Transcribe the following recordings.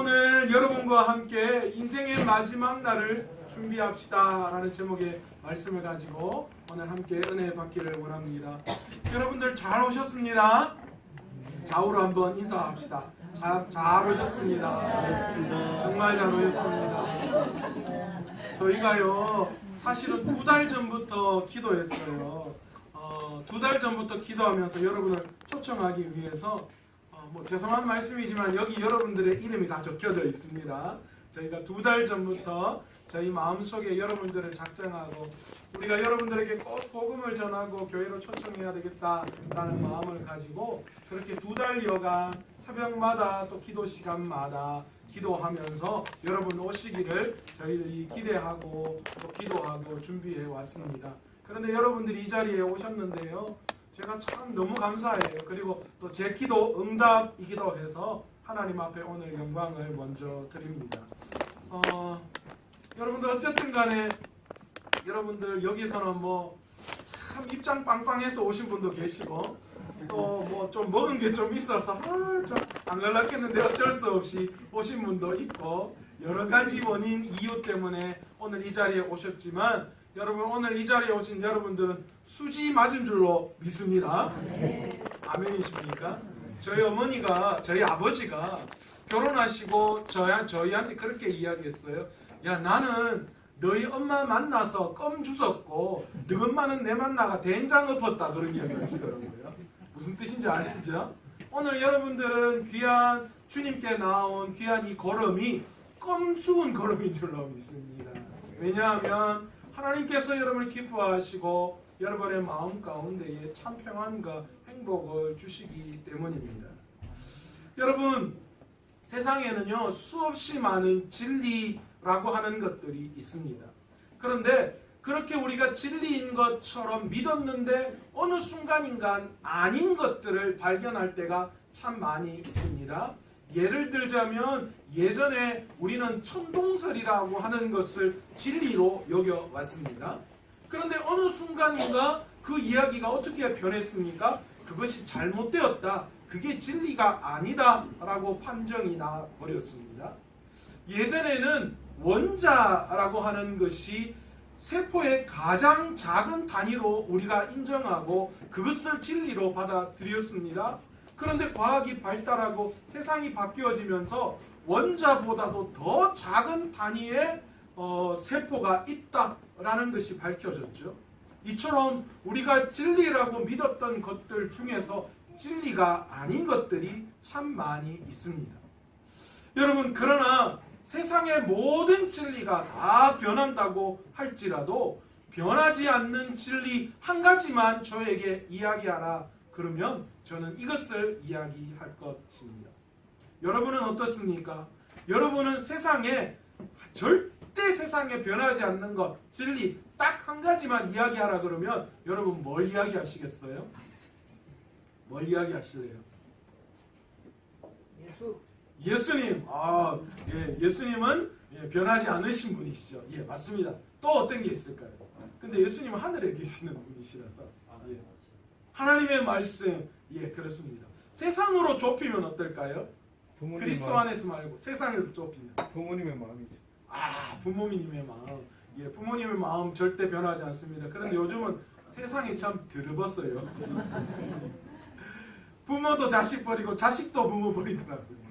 오늘 여러분과 함께 인생의 마지막 날을 준비합시다 라는 제목의 말씀을 가지고 오늘 함께 은혜 받기를 원합니다. 여러분들 잘 오셨습니다. 좌우로 한번 인사합시다. 잘 오셨습니다. 정말 잘 오셨습니다. 저희가요 사실은 2달 전부터 기도했어요. 2달 전부터 기도하면서 여러분을 초청하기 위해서 죄송한 말씀이지만 여기 여러분들의 이름이 다 적혀져 있습니다. 저희가 2달 전부터 저희 마음속에 여러분들을 작정하고 우리가 여러분들에게 꼭 복음을 전하고 교회로 초청해야 되겠다라는 마음을 가지고 그렇게 2달여간 새벽마다 또 기도 시간마다 기도하면서 여러분 오시기를 저희들이 기대하고 또 기도하고 준비해 왔습니다. 그런데 여러분들이 이 자리에 오셨는데요. 제가 참 너무 감사해요. 그리고 또 제 기도 응답이기도 해서 하나님 앞에 오늘 영광을 먼저 드립니다. 여러분들 어쨌든 간에 여러분들 여기서는 참 입장 빵빵해서 오신 분도 계시고 또 좀 먹은 게 좀 있어서 좀 안 갈랐겠는데 어쩔 수 없이 오신 분도 있고 여러 가지 원인 이유 때문에 오늘 이 자리에 오셨지만 여러분 오늘 이 자리에 오신 여러분들은 수지 맞은 줄로 믿습니다. 아멘이십니까? 저희 어머니가 저희 아버지가 결혼하시고 저희한테 그렇게 이야기했어요. 야 나는 너희 엄마 만나서 껌 주웠고 너 엄마는 내 만나가 된장 엎었다 그런 이야기를 하시더라고요. 무슨 뜻인지 아시죠? 오늘 여러분들은 귀한 주님께 나온 귀한 이 걸음이 껌 주운 걸음인 줄로 믿습니다. 왜냐하면 하나님께서 여러분을 기뻐하시고 여러분의 마음 가운데에 참 평안과 행복을 주시기 때문입니다. 여러분 세상에는요 수없이 많은 진리라고 하는 것들이 있습니다. 그런데 그렇게 우리가 진리인 것처럼 믿었는데 어느 순간인간 아닌 것들을 발견할 때가 참 많이 있습니다. 예를 들자면 예전에 우리는 천동설이라고 하는 것을 진리로 여겨왔습니다. 그런데 어느 순간인가 그 이야기가 어떻게 변했습니까? 그것이 잘못되었다. 그게 진리가 아니다 라고 판정이 나버렸습니다. 예전에는 원자라고 하는 것이 세포의 가장 작은 단위로 우리가 인정하고 그것을 진리로 받아들였습니다. 그런데 과학이 발달하고 세상이 바뀌어지면서 원자보다도 더 작은 단위의 세포가 있다라는 것이 밝혀졌죠. 이처럼 우리가 진리라고 믿었던 것들 중에서 진리가 아닌 것들이 참 많이 있습니다. 여러분 그러나 세상의 모든 진리가 다 변한다고 할지라도 변하지 않는 진리 한 가지만 저에게 이야기하라 그러면 저는 이것을 이야기할 것입니다. 여러분은 어떻습니까? 여러분은 절대 세상에 변하지 않는 것 진리 딱 한 가지만 이야기하라 그러면 여러분 뭘 이야기하시겠어요? 뭘 이야기하실래요? 예수님. 예수님은 변하지 않으신 분이시죠. 예, 맞습니다. 또 어떤 게 있을까요? 근데 예수님은 하늘에 계시는 분이시라서 하나님의 말씀, 그렇습니다. 세상으로 좁히면 어떨까요? 그리스도 안에서 말고 세상으로 좁히면 부모님의 마음이죠. 부모님의 마음. 부모님의 마음 절대 변하지 않습니다. 그런데 요즘은 세상이 참 더러웠어요. 부모도 자식 버리고 자식도 부모 버리더라고요.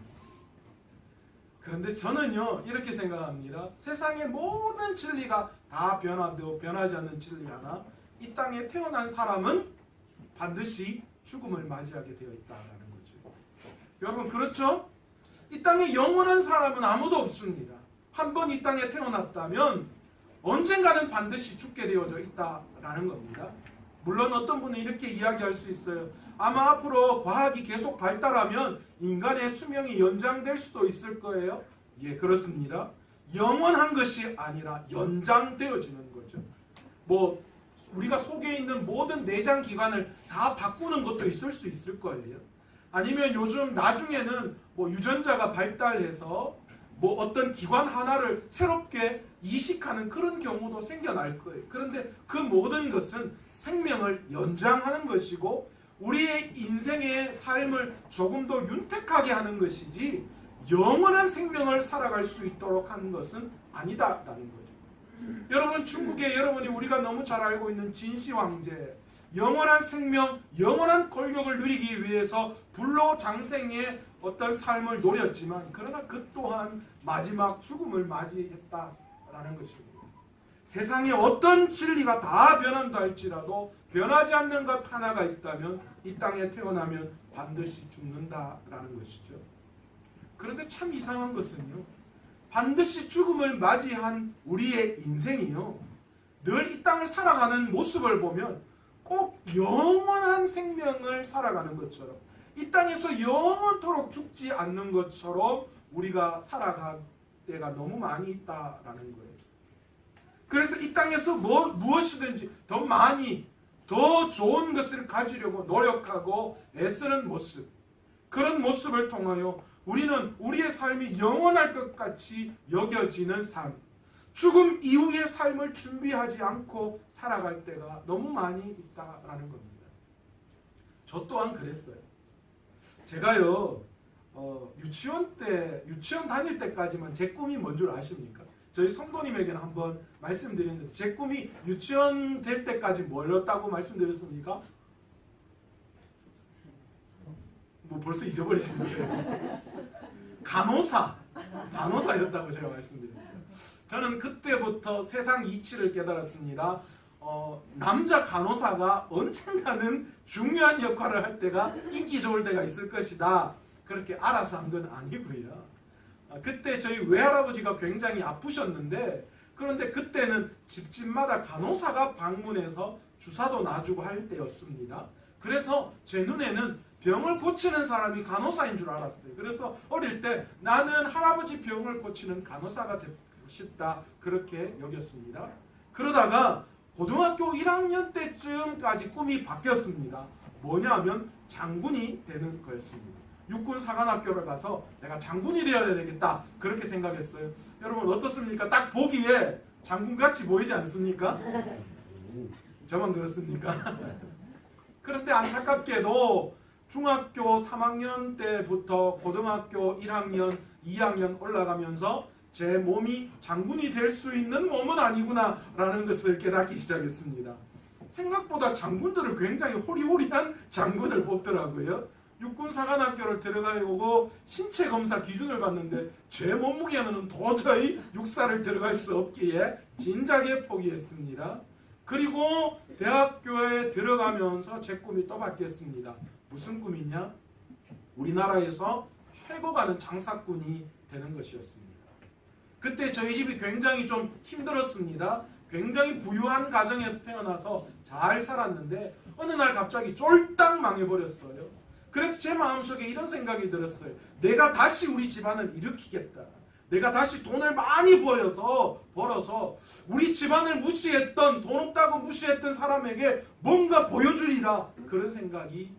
그런데 저는요 이렇게 생각합니다. 세상의 모든 진리가 다 변화도 변하지 않는 진리 하나, 이 땅에 태어난 사람은 반드시 죽음을 맞이하게 되어 있다라는 거죠. 여러분 그렇죠? 이 땅에 영원한 사람은 아무도 없습니다. 한 번 이 땅에 태어났다면 언젠가는 반드시 죽게 되어져 있다라는 겁니다. 물론 어떤 분은 이렇게 이야기할 수 있어요. 아마 앞으로 과학이 계속 발달하면 인간의 수명이 연장될 수도 있을 거예요. 예, 그렇습니다. 영원한 것이 아니라 연장되어지는 거죠. 우리가 속에 있는 모든 내장 기관을 다 바꾸는 것도 있을 수 있을 거예요. 아니면 요즘 나중에는 유전자가 발달해서 어떤 기관 하나를 새롭게 이식하는 그런 경우도 생겨날 거예요. 그런데 그 모든 것은 생명을 연장하는 것이고 우리의 인생의 삶을 조금 더 윤택하게 하는 것이지 영원한 생명을 살아갈 수 있도록 하는 것은 아니다라는 거죠. 여러분, 중국의 여러분이 우리가 너무 잘 알고 있는 진시 황제, 영원한 생명, 영원한 권력을 누리기 위해서 불로장생의 어떤 삶을 노렸지만 그러나 그 또한 마지막 죽음을 맞이했다라는 것입니다. 세상에 어떤 진리가 다 변한다 할지라도 변하지 않는 것 하나가 있다면 이 땅에 태어나면 반드시 죽는다라는 것이죠. 그런데 참 이상한 것은요, 반드시 죽음을 맞이한 우리의 인생이요, 늘 이 땅을 살아가는 모습을 보면 꼭 영원한 생명을 살아가는 것처럼, 이 땅에서 영원토록 죽지 않는 것처럼 우리가 살아갈 때가 너무 많이 있다라는 거예요. 그래서 이 땅에서 무엇이든지 더 많이, 더 좋은 것을 가지려고 노력하고 애쓰는 모습, 그런 모습을 통하여 우리는 우리의 삶이 영원할 것 같이 여겨지는 삶, 죽음 이후의 삶을 준비하지 않고 살아갈 때가 너무 많이 있다라는 겁니다. 저 또한 그랬어요. 제가요, 유치원 다닐 때까지만 제 꿈이 뭔 줄 아십니까? 저희 성도님에게는 한번 말씀드렸는데, 제 꿈이 유치원 될 때까지 뭐였다고 말씀드렸습니까? 뭐 벌써 잊어버리신 거예요. 간호사였다고 제가 말씀드렸죠. 저는 그때부터 세상 이치를 깨달았습니다. 남자 간호사가 언젠가는 중요한 역할을 할 때가, 인기 좋을 때가 있을 것이다, 그렇게 알아서 한 건 아니고요. 그때 저희 외할아버지가 굉장히 아프셨는데, 그런데 그때는 집집마다 간호사가 방문해서 주사도 놔주고 할 때였습니다. 그래서 제 눈에는 병을 고치는 사람이 간호사인 줄 알았어요. 그래서 어릴 때 나는 할아버지 병을 고치는 간호사가 되고 싶다, 그렇게 여겼습니다. 그러다가 고등학교 1학년 때쯤까지 꿈이 바뀌었습니다. 뭐냐면 장군이 되는 거였습니다. 육군사관학교를 가서 내가 장군이 되어야 되겠다, 그렇게 생각했어요. 여러분 어떻습니까? 딱 보기에 장군같이 보이지 않습니까? 저만 그렇습니까? 그런데 안타깝게도 중학교 3학년 때부터 고등학교 1학년, 2학년 올라가면서 제 몸이 장군이 될 수 있는 몸은 아니구나 라는 것을 깨닫기 시작했습니다. 생각보다 장군들을 굉장히 호리호리한 장군을 뽑더라고요. 육군사관학교를 들어가려고 신체검사 기준을 봤는데 제 몸무게는 도저히 육사를 들어갈 수 없기에 진작에 포기했습니다. 그리고 대학교에 들어가면서 제 꿈이 또 바뀌었습니다. 무슨 꿈이냐? 우리나라에서 최고 가는 장사꾼이 되는 것이었습니다. 그때 저희 집이 굉장히 좀 힘들었습니다. 굉장히 부유한 가정에서 태어나서 잘 살았는데 어느 날 갑자기 쫄딱 망해버렸어요. 그래서 제 마음속에 이런 생각이 들었어요. 내가 다시 우리 집안을 일으키겠다. 내가 다시 돈을 많이 벌어서 우리 집안을 무시했던, 돈 없다고 무시했던 사람에게 뭔가 보여주리라, 그런 생각이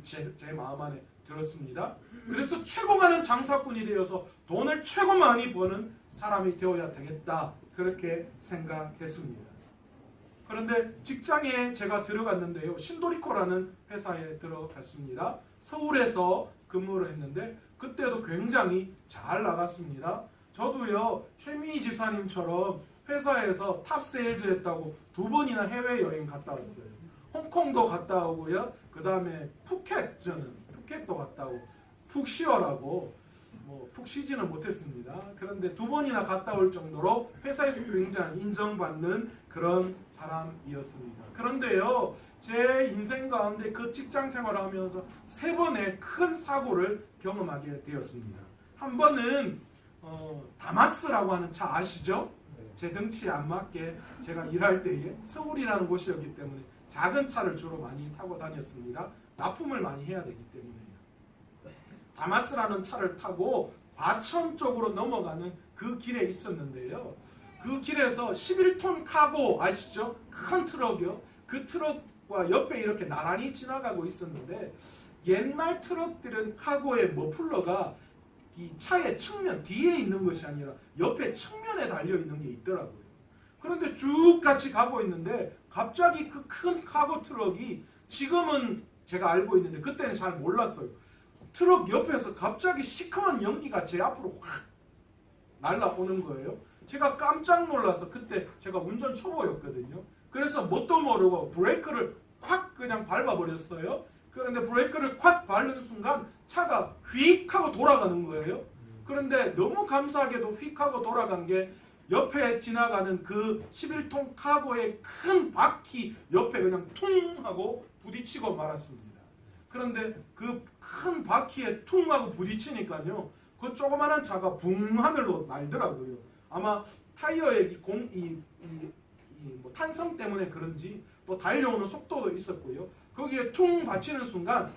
제 마음 안에 들었습니다. 그래서 최고 가는 장사꾼이 되어서 돈을 최고 많이 버는 사람이 되어야 되겠다, 그렇게 생각했습니다. 그런데 직장에 제가 들어갔는데요, 신도리코라는 회사에 들어갔습니다. 서울에서 근무를 했는데 그때도 굉장히 잘 나갔습니다. 저도요, 최민희 집사님처럼 회사에서 탑세일즈 했다고 2번이나 해외여행 갔다 왔어요. 홍콩도 갔다 오고요, 그 다음에 푸켓도 갔다 오고, 푹 쉬어라고 푹 쉬지는 못했습니다. 그런데 2번이나 갔다 올 정도로 회사에서 굉장히 인정받는 그런 사람이었습니다. 그런데요, 제 인생 가운데 그 직장 생활을 하면서 3번의 큰 사고를 경험하게 되었습니다. 한 번은 다마스라고 하는 차 아시죠? 제 덩치에 안 맞게 제가 일할 때에 서울이라는 곳이었기 때문에 작은 차를 주로 많이 타고 다녔습니다. 납품을 많이 해야 되기 때문에요. 다마스라는 차를 타고 과천 쪽으로 넘어가는 그 길에 있었는데요. 그 길에서 11톤 카고 아시죠? 큰 트럭이요. 그 트럭과 옆에 이렇게 나란히 지나가고 있었는데, 옛날 트럭들은 카고의 머플러가 이 차의 측면 뒤에 있는 것이 아니라 옆에 측면에 달려 있는 게 있더라고요. 그런데 쭉 같이 가고 있는데 갑자기 그 큰 카고 트럭이, 지금은 제가 알고 있는데 그때는 잘 몰랐어요, 트럭 옆에서 갑자기 시커먼 연기가 제 앞으로 확 날아오는 거예요. 제가 깜짝 놀라서, 그때 제가 운전 초보였거든요. 그래서 뭣도 모르고 브레이크를 콱 그냥 밟아버렸어요. 그런데 브레이크를 콱 밟는 순간 차가 휙 하고 돌아가는 거예요. 그런데 너무 감사하게도 휙 하고 돌아간 게 옆에 지나가는 그 11톤 카고의 큰 바퀴 옆에 그냥 퉁 하고 부딪히고 말았습니다. 그런데 그 큰 바퀴에 퉁 하고 부딪히니까요, 그 조그마한 차가 붕 하늘로 날더라고요. 아마 타이어의 뭐 탄성 때문에 그런지 또 달려오는 속도도 있었고요. 거기에 퉁 받치는 순간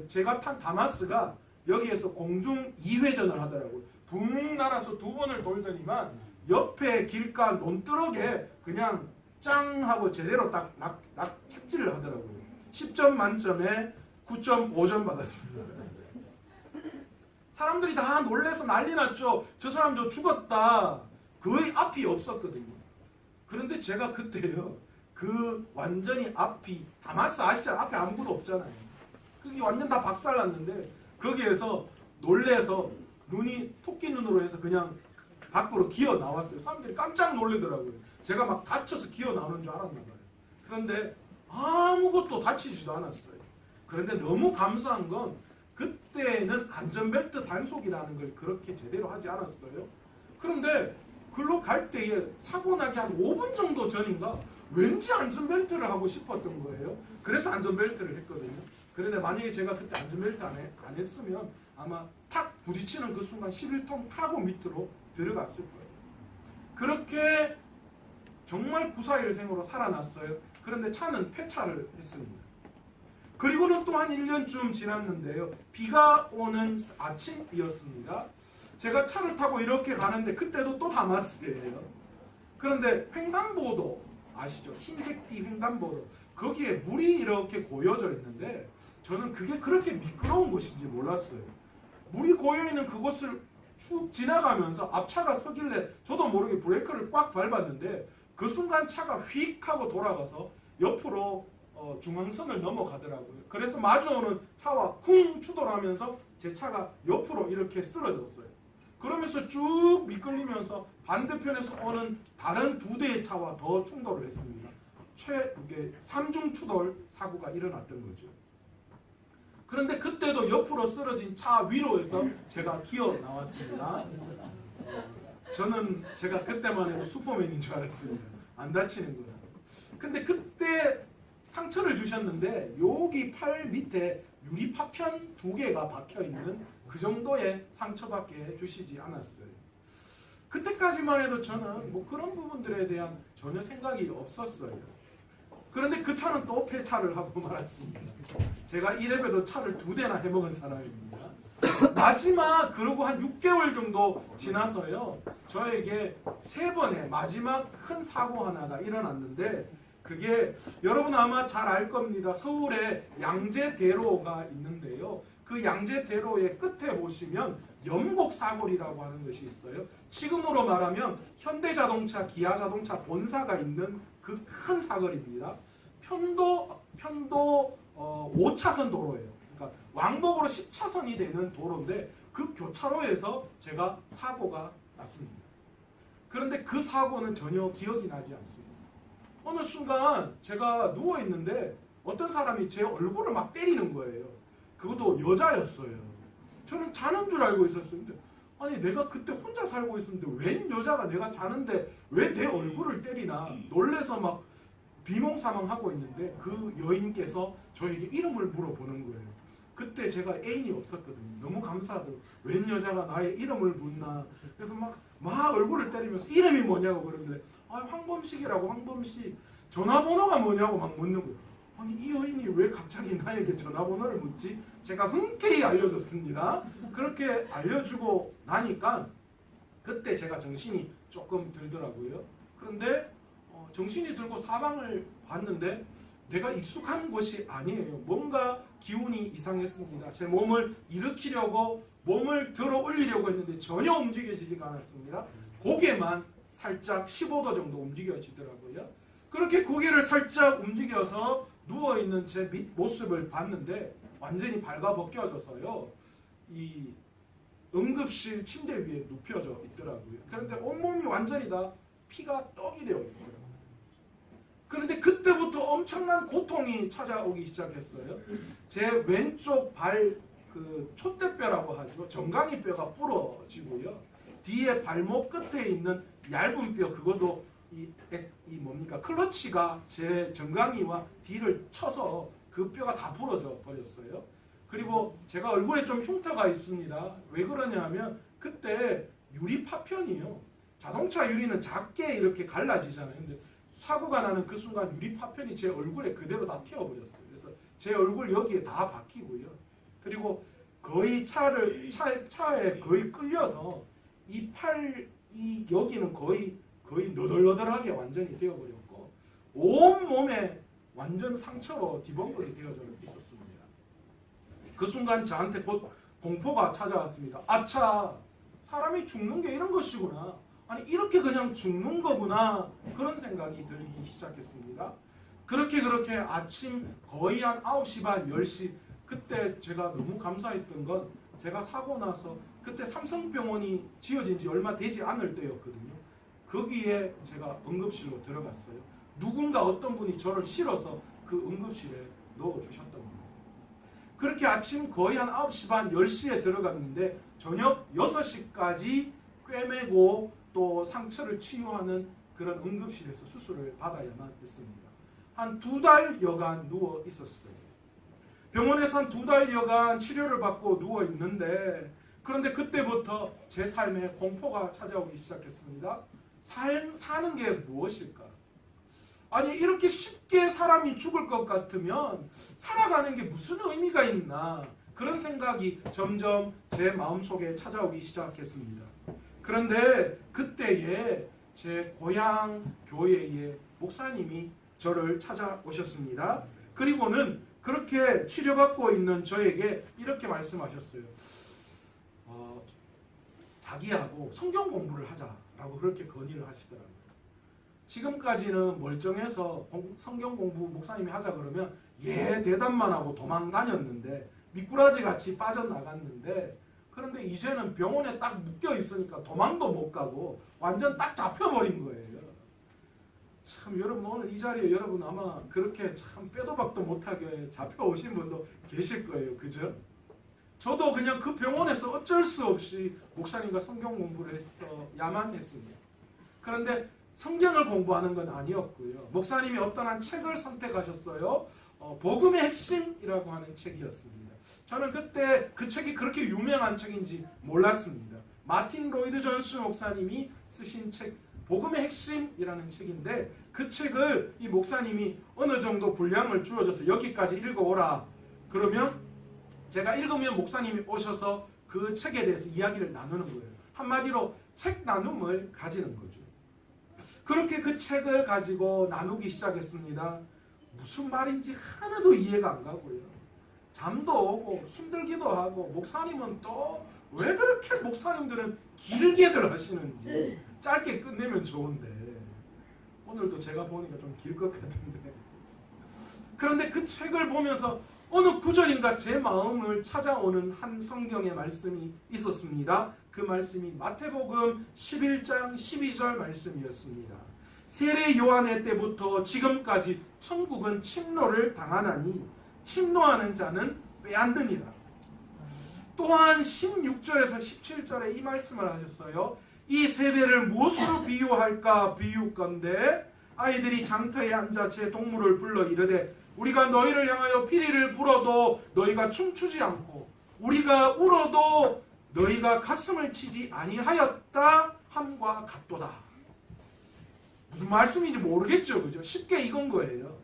제가 탄 다마스가 여기에서 공중 2회전을 하더라고요. 붕 날아서 2번을 돌더니만 옆에 길가 논두렁에 그냥 짱 하고 제대로 딱 착지를 하더라고요. 10점 만점에 9.5점 받았습니다. 사람들이 다 놀래서 난리 났죠. 저 사람 저 죽었다. 거의 앞이 없었거든요. 그런데 제가 그때요, 그 완전히 앞이, 다마스 아시죠? 앞에 아무것도 없잖아요. 그게 완전 다 박살났는데 거기에서 놀래서 눈이 토끼 눈으로 해서 그냥 밖으로 기어 나왔어요. 사람들이 깜짝 놀래더라고요. 제가 막 다쳐서 기어 나오는 줄 알았나 봐요. 그런데 아무것도 다치지도 않았어요. 그런데 너무 감사한 건 그때는 안전벨트 단속이라는 걸 그렇게 제대로 하지 않았어요. 그런데 글로 갈 때에 사고 나기 한 5분 정도 전인가 왠지 안전벨트를 하고 싶었던 거예요. 그래서 안전벨트를 했거든요. 그런데 만약에 제가 그때 안전벨트 안 했으면 아마 탁 부딪히는 그 순간 11톤 카고 밑으로 들어갔을 거예요. 그렇게 정말 구사일생으로 살아났어요. 그런데 차는 폐차를 했습니다. 그리고는 또 한 1년쯤 지났는데요. 비가 오는 아침이었습니다. 제가 차를 타고 이렇게 가는데 그때도 또 다마스예요. 그런데 횡단보도 아시죠? 흰색 띠 횡단보도. 거기에 물이 이렇게 고여져 있는데 저는 그게 그렇게 미끄러운 것인지 몰랐어요. 물이 고여있는 그곳을 쭉 지나가면서 앞차가 서길래 저도 모르게 브레이크를 꽉 밟았는데 그 순간 차가 휙 하고 돌아가서 옆으로 중앙선을 넘어가더라고요. 그래서 마주오는 차와 쿵 추돌하면서 제 차가 옆으로 이렇게 쓰러졌어요. 그러면서 쭉 미끌리면서 반대편에서 오는 다른 2대의 차와 더 충돌을 했습니다. 이게 3중 추돌 사고가 일어났던 거죠. 그런데 그때도 옆으로 쓰러진 차 위로에서 제가 기어 나왔습니다. 저는 제가 그때만 해도 슈퍼맨인 줄 알았습니다. 안 다치는구나. 근데 그때 상처를 주셨는데 여기 팔 밑에 유리 파편 2개가 박혀있는 그 정도의 상처밖에 주시지 않았어요. 그때까지만 해도 저는 뭐 그런 부분들에 대한 전혀 생각이 없었어요. 그런데 그 차는 또 폐차를 하고 말았습니다. 제가 이래봬도 차를 2대나 해먹은 사람입니다. 마지막 그러고 한 6개월 정도 지나서요, 저에게 3번의 마지막 큰 사고 하나가 일어났는데 그게 여러분 아마 잘 알 겁니다. 서울에 양재대로가 있는데요. 그 양재대로의 끝에 보시면 염곡사거리라고 하는 것이 있어요. 지금으로 말하면 현대자동차, 기아자동차 본사가 있는 그 큰 사거리입니다. 편도 5차선 도로예요. 그러니까 왕복으로 10차선이 되는 도로인데 그 교차로에서 제가 사고가 났습니다. 그런데 그 사고는 전혀 기억이 나지 않습니다. 어느 순간 제가 누워있는데 어떤 사람이 제 얼굴을 막 때리는 거예요. 그것도 여자였어요. 저는 자는 줄 알고 있었는데 아니 내가 그때 혼자 살고 있었는데 웬 여자가 내가 자는데 왜 내 얼굴을 때리나 놀래서 막 비몽사몽하고 있는데 그 여인께서 저에게 이름을 물어보는 거예요. 그때 제가 애인이 없었거든요. 너무 감사하더라고요. 웬 여자가 나의 이름을 묻나. 그래서 막 얼굴을 때리면서 이름이 뭐냐고 그러길래 황범식이라고. 황범식 전화번호가 뭐냐고 막 묻는 거예요. 아니 이 여인이 왜 갑자기 나에게 전화번호를 묻지? 제가 흔쾌히 알려줬습니다. 그렇게 알려주고 나니까 그때 제가 정신이 조금 들더라고요. 그런데 정신이 들고 사방을 봤는데 내가 익숙한 곳이 아니에요. 뭔가 기운이 이상했습니다. 제 몸을 일으키려고 몸을 들어 올리려고 했는데 전혀 움직여지지가 않았습니다. 고개만 살짝 15도 정도 움직여지더라고요. 그렇게 고개를 살짝 움직여서 누워있는 제 모습을 봤는데 완전히 발가벗겨져서요. 이 응급실 침대 위에 눕혀져 있더라고요. 그런데 온몸이 완전히 다 피가 떡이 되어 있더라고요. 그런데 그때부터 엄청난 고통이 찾아오기 시작했어요. 제 왼쪽 발 그 촛대뼈라고 하죠. 정강이 뼈가 부러지고요. 뒤에 발목 끝에 있는 얇은 뼈 그것도 이 뭡니까 클러치가 제 정강이와 뒤를 쳐서 그 뼈가 다 부러져 버렸어요. 그리고 제가 얼굴에 좀 흉터가 있습니다. 왜 그러냐면 그때 유리 파편이요. 자동차 유리는 작게 이렇게 갈라지잖아요. 근데 사고가 나는 그 순간 유리 파편이 제 얼굴에 그대로 다 튀어버렸어요. 그래서 제 얼굴 여기에 다 박히고요. 그리고 거의 차에 거의 끌려서 이 여기는 거의 너덜너덜하게 완전히 되어버렸고 온 몸에 완전 상처로 뒤범벅이 되어져 있었습니다. 그 순간 저한테 곧 공포가 찾아왔습니다. 아차, 사람이 죽는 게 이런 것이구나. 아니 이렇게 그냥 죽는 거구나. 그런 생각이 들기 시작했습니다. 그렇게 아침 거의 한 9시 반 10시 그때 제가 너무 감사했던 건 제가 사고 나서 그때 삼성병원이 지어진 지 얼마 되지 않을 때였거든요. 거기에 제가 응급실로 들어갔어요. 누군가 어떤 분이 저를 실어서 그 응급실에 넣어주셨던 겁니다. 그렇게 아침 거의 한 9시 반 10시에 들어갔는데 저녁 6시까지 꿰매고 또 상처를 치유하는 그런 응급실에서 수술을 받아야만 했습니다. 한 2달여간 누워 있었어요. 병원에서 한 2달여간 치료를 받고 누워 있는데 그런데 그때부터 제 삶에 공포가 찾아오기 시작했습니다. 사는 게 무엇일까? 아니 이렇게 쉽게 사람이 죽을 것 같으면 살아가는 게 무슨 의미가 있나? 그런 생각이 점점 제 마음속에 찾아오기 시작했습니다. 그런데 그때에 제 고향 교회의 목사님이 저를 찾아오셨습니다. 그리고는 그렇게 치료받고 있는 저에게 이렇게 말씀하셨어요. 자기하고 성경 공부를 하자라고 그렇게 건의를 하시더라고요. 지금까지는 멀쩡해서 성경 공부 목사님이 하자 그러면 예 대답만 하고 도망 다녔는데 미꾸라지 같이 빠져나갔는데 그런데 이제는 병원에 딱 묶여 있으니까 도망도 못 가고 완전 딱 잡혀버린 거예요. 참 여러분 오늘 이 자리에 여러분 아마 그렇게 참 빼도 박도 못하게 잡혀오신 분도 계실 거예요. 그죠? 저도 그냥 그 병원에서 어쩔 수 없이 목사님과 성경 공부를 했어야만 했습니다. 그런데 성경을 공부하는 건 아니었고요. 목사님이 어떤 한 책을 선택하셨어요. 복음의 핵심이라고 하는 책이었습니다. 저는 그때 그 책이 그렇게 유명한 책인지 몰랐습니다. 마틴 로이드 존스 목사님이 쓰신 책 복음의 핵심이라는 책인데 그 책을 이 목사님이 어느 정도 분량을 주어줘서 여기까지 읽어오라. 그러면 제가 읽으면 목사님이 오셔서 그 책에 대해서 이야기를 나누는 거예요. 한마디로 책 나눔을 가지는 거죠. 그렇게 그 책을 가지고 나누기 시작했습니다. 무슨 말인지 하나도 이해가 안 가고요. 잠도 오고 힘들기도 하고 목사님은 또 왜 그렇게 목사님들은 길게들 하시는지 짧게 끝내면 좋은데 오늘도 제가 보니까 좀 길 것 같은데 그런데 그 책을 보면서 어느 구절인가 제 마음을 찾아오는 한 성경의 말씀이 있었습니다. 그 말씀이 마태복음 11장 12절 말씀이었습니다. 세례 요한의 때부터 지금까지 천국은 침노를 당하나니 침노하는 자는 빼앗느니라. 또한 16절에서 17절에 이 말씀을 하셨어요. 이 세대를 무엇으로 비유할까 비유건대 아이들이 장터에 앉아 제 동물을 불러 이르되 우리가 너희를 향하여 피리를 불어도 너희가 춤추지 않고 우리가 울어도 너희가 가슴을 치지 아니하였다 함과 같도다. 무슨 말씀인지 모르겠죠. 그죠? 쉽게 이건 거예요.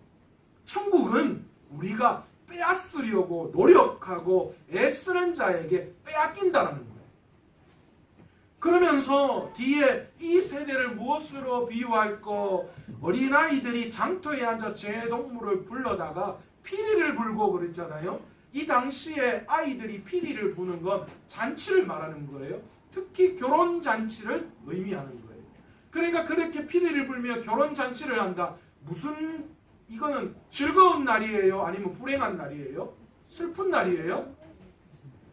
천국은 우리가 빼앗으려고 노력하고 애쓰는 자에게 빼앗긴다라는 거예요. 그러면서 뒤에 이 세대를 무엇으로 비유할까? 어린아이들이 장터에 앉아 제 동물을 불러다가 피리를 불고 그랬잖아요. 이 당시에 아이들이 피리를 부는 건 잔치를 말하는 거예요. 특히 결혼잔치를 의미하는 거예요. 그러니까 그렇게 피리를 불며 결혼잔치를 한다. 무슨 이거는 즐거운 날이에요? 아니면 불행한 날이에요? 슬픈 날이에요?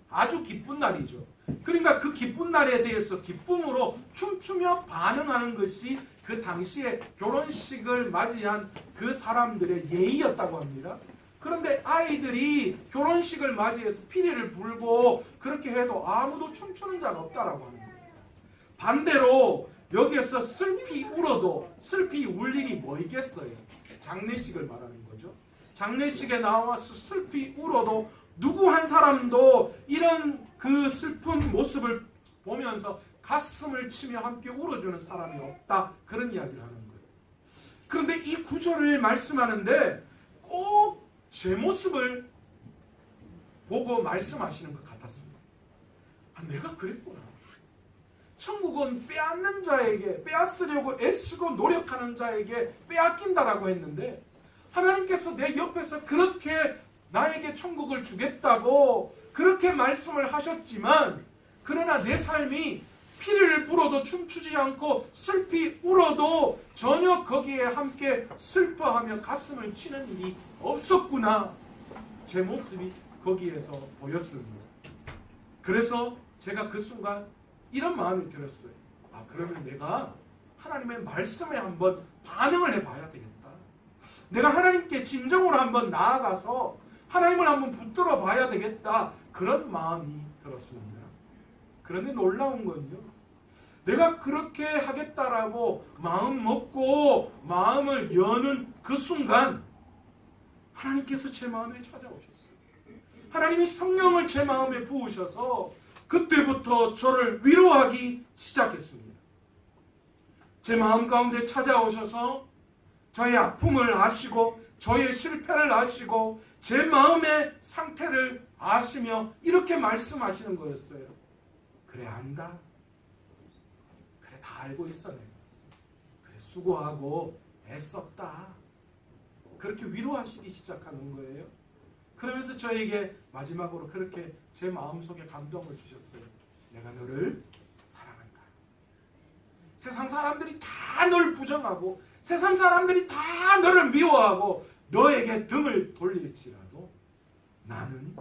아주 기쁜 날이죠. 그러니까 그 기쁜 날에 대해서 기쁨으로 춤추며 반응하는 것이 그 당시에 결혼식을 맞이한 그 사람들의 예의였다고 합니다. 그런데 아이들이 결혼식을 맞이해서 피리를 불고 그렇게 해도 아무도 춤추는 자가 없다라고 합니다. 반대로 여기에서 슬피 울어도 슬피 울 일이 뭐 있겠어요? 장례식을 말하는 거죠. 장례식에 나와서 슬피 울어도 누구 한 사람도 이런 그 슬픈 모습을 보면서 가슴을 치며 함께 울어주는 사람이 없다. 그런 이야기를 하는 거예요. 그런데 이 구절을 말씀하는데 꼭 제 모습을 보고 말씀하시는 것 같았습니다. 아, 내가 그랬구나. 천국은 빼앗는 자에게, 빼앗으려고 애쓰고 노력하는 자에게 빼앗긴다라고 했는데 하나님께서 내 옆에서 그렇게 나에게 천국을 주겠다고 그렇게 말씀을 하셨지만 그러나 내 삶이 피를 불어도 춤추지 않고 슬피 울어도 전혀 거기에 함께 슬퍼하며 가슴을 치는 일이 없었구나. 제 모습이 거기에서 보였습니다. 그래서 제가 그 순간 이런 마음이 들었어요. 아, 그러면 내가 하나님의 말씀에 한번 반응을 해봐야 되겠다. 내가 하나님께 진정으로 한번 나아가서 하나님을 한번 붙들어 봐야 되겠다. 그런 마음이 들었습니다. 그런데 놀라운 건요. 내가 그렇게 하겠다라고 마음 먹고 마음을 여는 그 순간 하나님께서 제 마음에 찾아오셨어요. 하나님이 성령을 제 마음에 부으셔서 그때부터 저를 위로하기 시작했습니다. 제 마음 가운데 찾아오셔서 저의 아픔을 아시고 저의 실패를 아시고 제 마음의 상태를 아시며 이렇게 말씀하시는 거였어요. 그래 안다. 그래 다 알고 있어 내가. 그래 수고하고 애썼다. 그렇게 위로하시기 시작하는 거예요. 그러면서 저에게 마지막으로 그렇게 제 마음속에 감동을 주셨어요. 내가 너를 사랑한다. 세상 사람들이 다 널 부정하고 세상 사람들이 다 너를 미워하고 너에게 등을 돌릴지라도 나는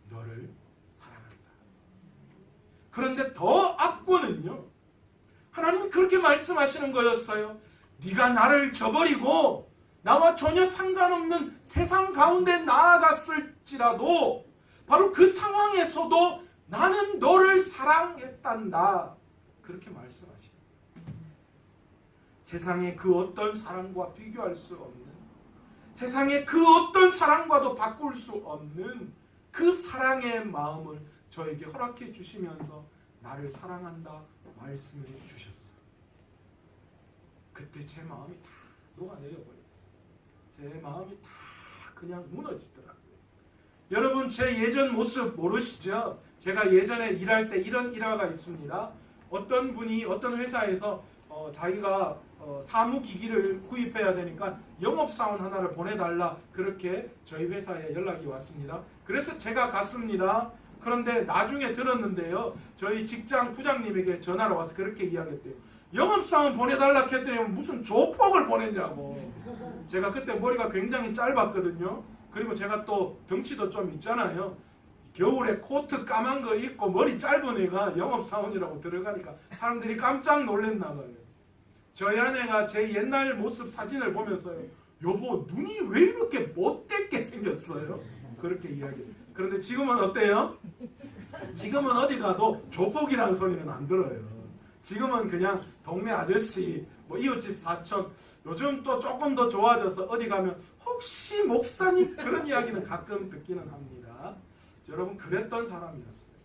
너를 사랑한다. 그런데 더 앞부는요. 하나님이 그렇게 말씀하시는 거였어요. 네가 나를 저버리고 나와 전혀 상관없는 세상 가운데 나아갔을지라도 바로 그 상황에서도 나는 너를 사랑했단다. 그렇게 말씀하시는 세상의 그 어떤 사랑과 비교할 수 없는 세상의 그 어떤 사랑과도 바꿀 수 없는 그 사랑의 마음을 저에게 허락해 주시면서 나를 사랑한다 말씀해 주셨어요. 그때 제 마음이 다 녹아내려버렸어요. 제 마음이 다 그냥 무너지더라고요. 여러분 제 예전 모습 모르시죠? 제가 예전에 일할 때 이런 일화가 있습니다. 어떤 분이 어떤 회사에서 자기가 사무기기를 구입해야 되니까 영업사원 하나를 보내달라 그렇게 저희 회사에 연락이 왔습니다. 그래서 제가 갔습니다. 그런데 나중에 들었는데요. 저희 직장 부장님에게 전화가 와서 그렇게 이야기했대요. 영업사원 보내달라 했더니 무슨 조폭을 보냈냐고. 제가 그때 머리가 굉장히 짧았거든요. 그리고 제가 또 덩치도 좀 있잖아요. 겨울에 코트 까만 거 입고 머리 짧은 애가 영업사원이라고 들어가니까 사람들이 깜짝 놀랐나 봐요. 저희 아내가 제 옛날 모습 사진을 보면서요. 여보 눈이 왜 이렇게 못되게 생겼어요? 그렇게 이야기해요. 그런데 지금은 어때요? 지금은 어디 가도 조폭이라는 소리는 안 들어요. 지금은 그냥 동네 아저씨, 뭐 이웃집 사촌, 요즘 또 조금 더 좋아져서 어디 가면 혹시 목사님 그런 이야기는 가끔 듣기는 합니다. 여러분 그랬던 사람이었어요.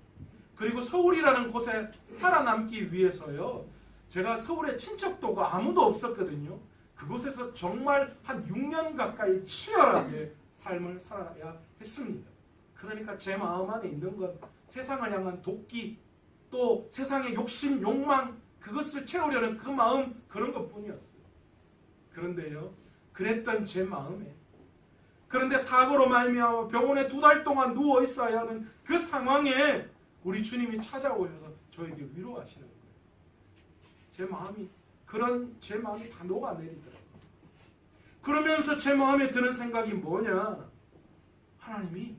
그리고 서울이라는 곳에 살아남기 위해서요. 제가 서울에 친척도가 아무도 없었거든요. 그곳에서 정말 한 6년 가까이 치열하게 삶을 살아야 했습니다. 그러니까 제 마음 안에 있는 건 세상을 향한 돕기, 또 세상의 욕심, 욕망 그것을 채우려는 그 마음 그런 것뿐이었어요. 그런데요. 그랬던 제 마음에 그런데 사고로 말미암아 병원에 2달 동안 누워 있어야 하는 그 상황에 우리 주님이 찾아오셔서 저에게 위로하시는 거예요. 제 마음이 제 마음이 다 녹아내리더라고요. 그러면서 제 마음에 드는 생각이 뭐냐? 하나님이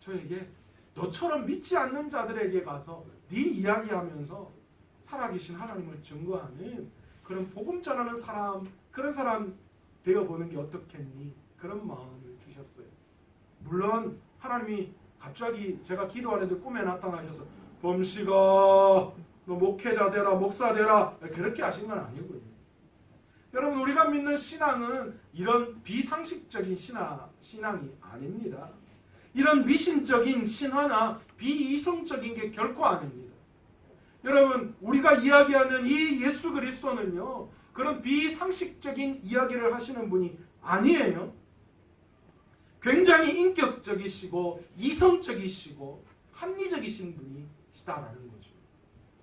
저에게 너처럼 믿지 않는 자들에게 가서 네 이야기하면서 살아계신 하나님을 증거하는 그런 복음 전하는 사람, 그런 사람 되어보는 게 어떻겠니? 그런 마음을 주셨어요. 물론 하나님이 갑자기 제가 기도하는데 꿈에 나타나셔서 범씨가 너 목회자 되라, 목사 되라 그렇게 하신 건 아니고요. 여러분, 우리가 믿는 신앙은 이런 비상식적인 신앙이 아닙니다. 이런 미신적인 신화나 비이성적인 게 결코 아닙니다. 여러분, 우리가 이야기하는 이 예수 그리스도는요, 그런 비상식적인 이야기를 하시는 분이 아니에요. 굉장히 인격적이시고 이성적이시고 합리적이신 분이시다라는 거죠.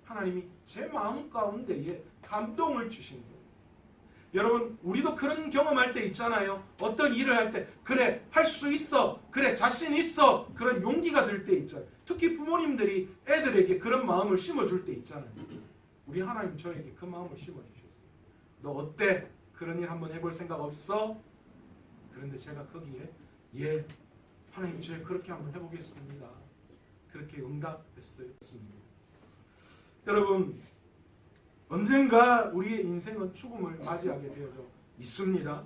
하나님이 제 마음 가운데에 감동을 주신 거예요. 여러분, 우리도 그런 경험할 때 있잖아요. 어떤 일을 할 때 그래 할 수 있어, 그래 자신 있어, 그런 용기가 들 때 있잖아요. 특히 부모님들이 애들에게 그런 마음을 심어줄 때 있잖아요. 우리 하나님 저에게 그 마음을 심어주셨어요. 너 어때? 그런 일 한번 해볼 생각 없어? 그런데 제가 거기에 예, 하나님 저 그렇게 한번 해보겠습니다. 그렇게 응답했어요. 여러분, 언젠가 우리의 인생은 죽음을 맞이하게 되어져 있습니다.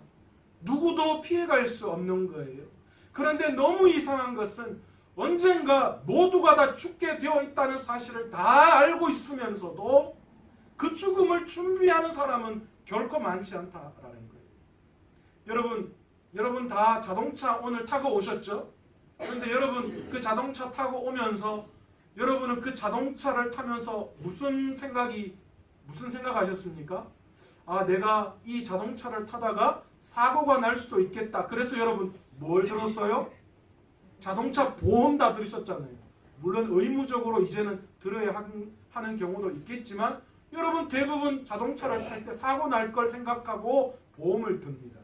누구도 피해갈 수 없는 거예요. 그런데 너무 이상한 것은 언젠가 모두가 다 죽게 되어 있다는 사실을 다 알고 있으면서도 그 죽음을 준비하는 사람은 결코 많지 않다라는 거예요. 여러분 다 자동차 오늘 타고 오셨죠? 그런데 여러분 그 자동차 타고 오면서 여러분은 그 자동차를 타면서 무슨 생각하셨습니까? 아, 내가 이 자동차를 타다가 사고가 날 수도 있겠다. 그래서 여러분 뭘 들었어요? 자동차 보험 다 들으셨잖아요. 물론 의무적으로 이제는 들어야 하는 경우도 있겠지만 여러분 대부분 자동차를 탈 때 사고 날 걸 생각하고 보험을 듭니다.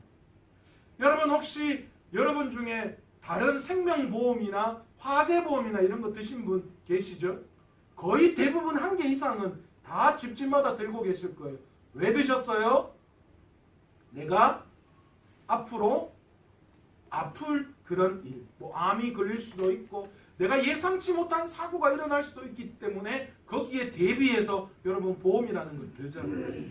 여러분 혹시 여러분 중에 다른 생명보험이나 화재보험이나 이런 거 드신 분 계시죠? 거의 대부분 한 개 이상은 다 집집마다 들고 계실 거예요. 왜 드셨어요? 내가 앞으로 아플 그런 일, 뭐 암이 걸릴 수도 있고 내가 예상치 못한 사고가 일어날 수도 있기 때문에 거기에 대비해서 여러분 보험이라는 걸 들잖아요.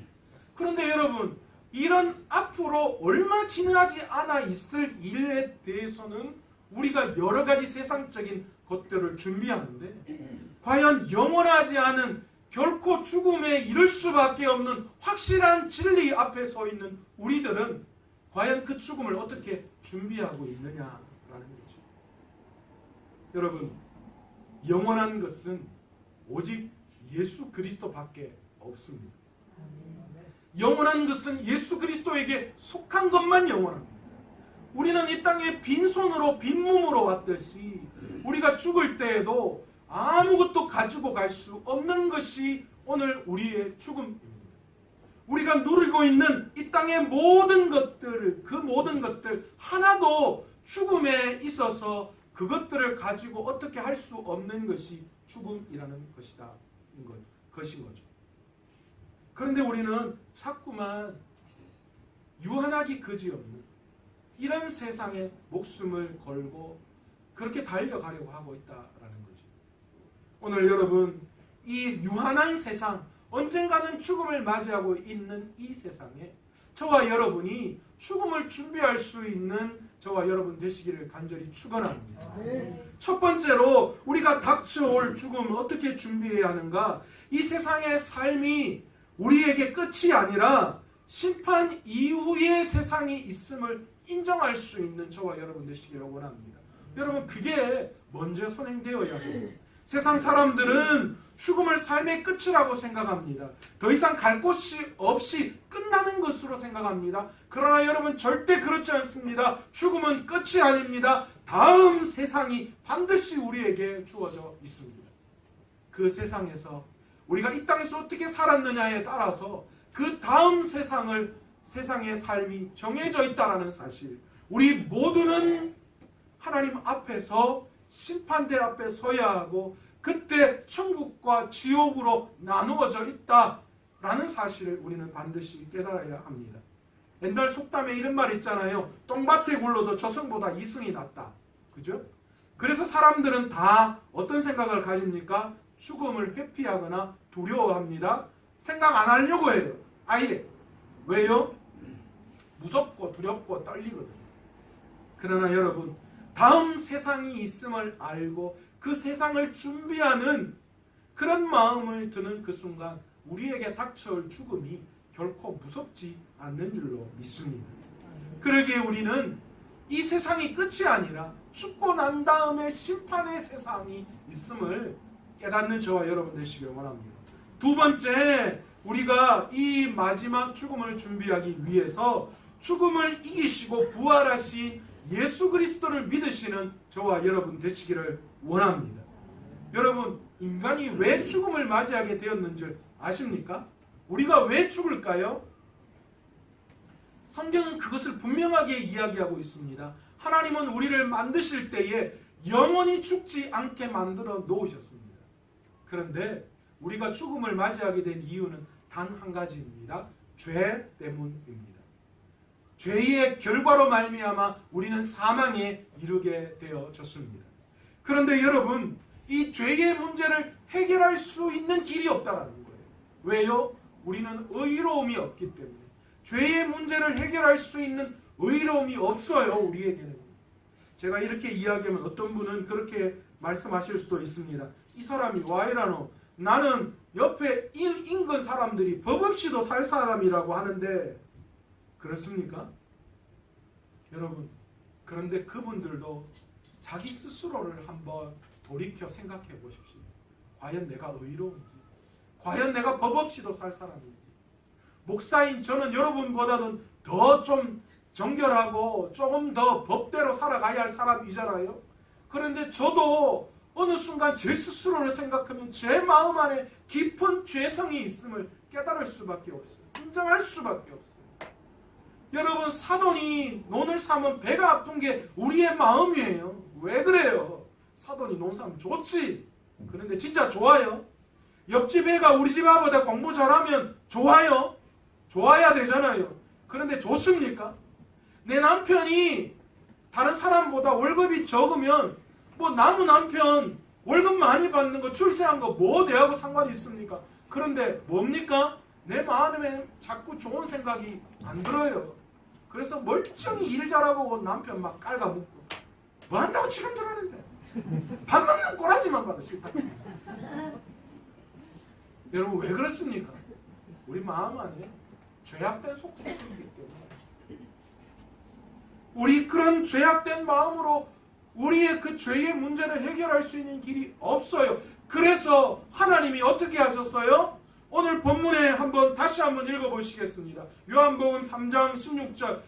그런데 여러분 이런 앞으로 얼마 지나지 않아 있을 일에 대해서는 우리가 여러 가지 세상적인 것들을 준비하는데 과연 영원하지 않은 결코 죽음에 이를 수밖에 없는 확실한 진리 앞에 서 있는 우리들은 과연 그 죽음을 어떻게 준비하고 있느냐라는 거죠. 여러분, 영원한 것은 오직 예수 그리스도밖에 없습니다. 영원한 것은 예수 그리스도에게 속한 것만 영원합니다. 우리는 이 땅에 빈손으로 빈몸으로 왔듯이 우리가 죽을 때에도 아무것도 가지고 갈 수 없는 것이 오늘 우리의 죽음입니다. 우리가 누리고 있는 이 땅의 모든 것들, 그 모든 것들 하나도 죽음에 있어서 그것들을 가지고 어떻게 할 수 없는 것이 죽음이라는 것인 거죠. 그런데 우리는 자꾸만 유한하기 그지없는 이런 세상에 목숨을 걸고 그렇게 달려가려고 하고 있다라는 거죠. 오늘 여러분, 이 유한한 세상, 언젠가는 죽음을 맞이하고 있는 이 세상에 저와 여러분이 죽음을 준비할 수 있는 저와 여러분 되시기를 간절히 축원합니다. 첫 번째로 우리가 닥쳐올 죽음을 어떻게 준비해야 하는가? 이 세상의 삶이 우리에게 끝이 아니라 심판 이후의 세상이 있음을 인정할 수 있는 저와 여러분 되시기를 원합니다. 여러분, 그게 먼저 선행되어야 해요. 세상 사람들은 죽음을 삶의 끝이라고 생각합니다. 더 이상 갈 곳이 없이 끝나는 것으로 생각합니다. 그러나 여러분, 절대 그렇지 않습니다. 죽음은 끝이 아닙니다. 다음 세상이 반드시 우리에게 주어져 있습니다. 그 세상에서 우리가 이 땅에서 어떻게 살았느냐에 따라서 그 다음 세상의 삶이 정해져 있다는 사실, 우리 모두는 하나님 앞에서 심판대 앞에 서야 하고 그때 천국과 지옥으로 나누어져 있다라는 사실을 우리는 반드시 깨달아야 합니다. 옛날 속담에 이런 말 있잖아요. 똥밭에 굴러도 저승보다 이승이 낫다. 그죠? 그래서 사람들은 다 어떤 생각을 가집니까? 죽음을 회피하거나 두려워합니다. 생각 안 하려고 해요. 아예. 왜요? 무섭고 두렵고 떨리거든요. 그러나 여러분, 다음 세상이 있음을 알고 그 세상을 준비하는 그런 마음을 드는 그 순간 우리에게 닥쳐올 죽음이 결코 무섭지 않는 줄로 믿습니다. 그러기에 우리는 이 세상이 끝이 아니라 죽고 난 다음에 심판의 세상이 있음을 깨닫는 저와 여러분 되시길 원합니다. 두 번째, 우리가 이 마지막 죽음을 준비하기 위해서 죽음을 이기시고 부활하신 예수 그리스도를 믿으시는 저와 여러분 되시기를 원합니다. 여러분, 인간이 왜 죽음을 맞이하게 되었는지 아십니까? 우리가 왜 죽을까요? 성경은 그것을 분명하게 이야기하고 있습니다. 하나님은 우리를 만드실 때에 영원히 죽지 않게 만들어 놓으셨습니다. 그런데 우리가 죽음을 맞이하게 된 이유는 단 한 가지입니다. 죄 때문입니다. 죄의 결과로 말미암아 우리는 사망에 이르게 되어졌습니다. 그런데 여러분, 이 죄의 문제를 해결할 수 있는 길이 없다는 거예요. 왜요? 우리는 의로움이 없기 때문에. 죄의 문제를 해결할 수 있는 의로움이 없어요, 우리에게는. 제가 이렇게 이야기하면 어떤 분은 그렇게 말씀하실 수도 있습니다. 이 사람이 와이라노, 나는 옆에 인근 사람들이 법 없이도 살 사람이라고 하는데 그렇습니까? 여러분, 그런데 그분들도 자기 스스로를 한번 돌이켜 생각해 보십시오. 과연 내가 의로운지, 과연 내가 법 없이도 살 사람인지. 목사인 저는 여러분보다는 더 좀 정결하고 조금 더 법대로 살아가야 할 사람이잖아요. 그런데 저도 어느 순간 제 스스로를 생각하면 제 마음 안에 깊은 죄성이 있음을 깨달을 수밖에 없어요. 인정할 수밖에 없어요. 여러분, 사돈이 논을 사면 배가 아픈 게 우리의 마음이에요. 왜 그래요? 사돈이 논 사면 좋지. 그런데 진짜 좋아요? 옆집 애가 우리 집 아보다 공부 잘하면 좋아요? 좋아야 되잖아요. 그런데 좋습니까? 내 남편이 다른 사람보다 월급이 적으면 뭐 나무 남편 월급 많이 받는 거 출세한 거 뭐 내하고 상관이 있습니까? 그런데 뭡니까? 내 마음에 자꾸 좋은 생각이 안 들어요. 그래서 멀쩡히 일 잘하고 남편 막 깔아먹고 뭐 한다고 지금 들었는데 밥 먹는 꼬라지만 봐도 싫다. 여러분, 왜 그렇습니까? 우리 마음 안에 죄악된 속성이 있기 때문에 우리 그런 죄악된 마음으로 우리의 그 죄의 문제를 해결할 수 있는 길이 없어요. 그래서 하나님이 어떻게 하셨어요? 오늘 본문에 다시 한번 읽어보시겠습니다. 요한복음 3장 16절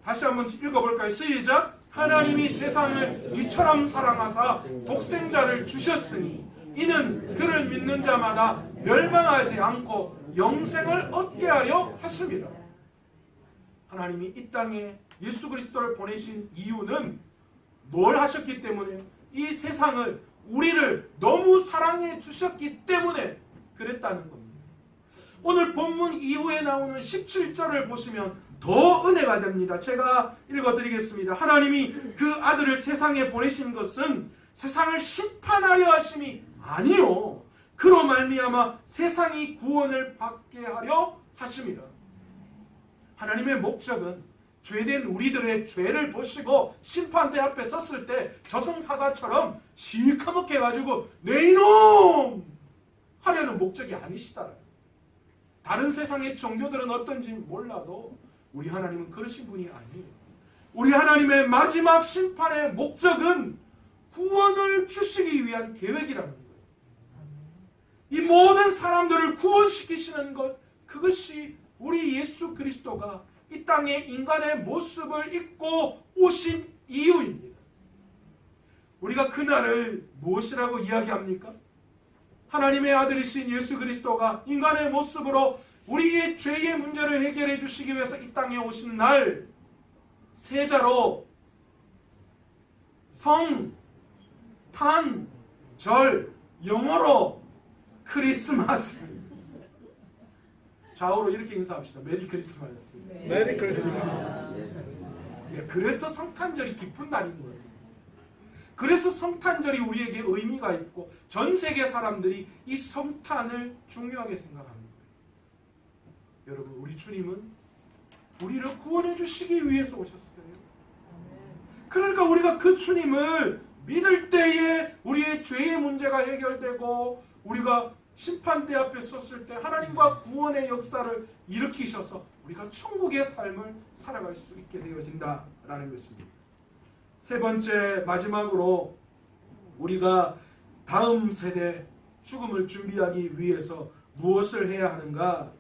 다시 한번 읽어볼까요? 시작! 하나님이 세상을 이처럼 사랑하사 독생자를 주셨으니 이는 그를 믿는 자마다 멸망하지 않고 영생을 얻게 하려 하심이라. 하나님이 이 땅에 예수 그리스도를 보내신 이유는 뭘 하셨기 때문에? 이 세상을, 우리를 너무 사랑해 주셨기 때문에 그랬다는 겁니다. 오늘 본문 이후에 나오는 17절을 보시면 더 은혜가 됩니다. 제가 읽어드리겠습니다. 하나님이 그 아들을 세상에 보내신 것은 세상을 심판하려 하심이 아니요, 그로 말미암아 세상이 구원을 받게 하려 하심이라. 하나님의 목적은 죄된 우리들의 죄를 보시고 심판대 앞에 섰을 때 저승사자처럼 시커멓게 해가지고 내 이놈 하려는 목적이 아니시다. 다른 세상의 종교들은 어떤지 몰라도 우리 하나님은 그러신 분이 아니에요. 우리 하나님의 마지막 심판의 목적은 구원을 주시기 위한 계획이라는 거예요. 이 모든 사람들을 구원시키시는 것, 그것이 우리 예수 그리스도가 이 땅에 인간의 모습을 입고 오신 이유입니다. 우리가 그날을 무엇이라고 이야기합니까? 하나님의 아들이신 예수 그리스도가 인간의 모습으로 우리의 죄의 문제를 해결해 주시기 위해서 이 땅에 오신 날, 세자로 성, 탄, 절, 영어로 크리스마스. 좌우로 이렇게 인사합시다. 메리 크리스마스. 메리 크리스마스. 그래서 성탄절이 기쁜 날인 거예요. 그래서 성탄절이 우리에게 의미가 있고 전 세계 사람들이 이 성탄을 중요하게 생각합니다. 여러분, 우리 주님은 우리를 구원해 주시기 위해서 오셨어요. 그러니까 우리가 그 주님을 믿을 때에 우리의 죄의 문제가 해결되고 우리가 심판대 앞에 섰을 때 하나님과 구원의 역사를 일으키셔서 우리가 천국의 삶을 살아갈 수 있게 되어진다라는 것입니다. 세 번째, 마지막으로 우리가 다음 세대 죽음을 준비하기 위해서 무엇을 해야 하는가?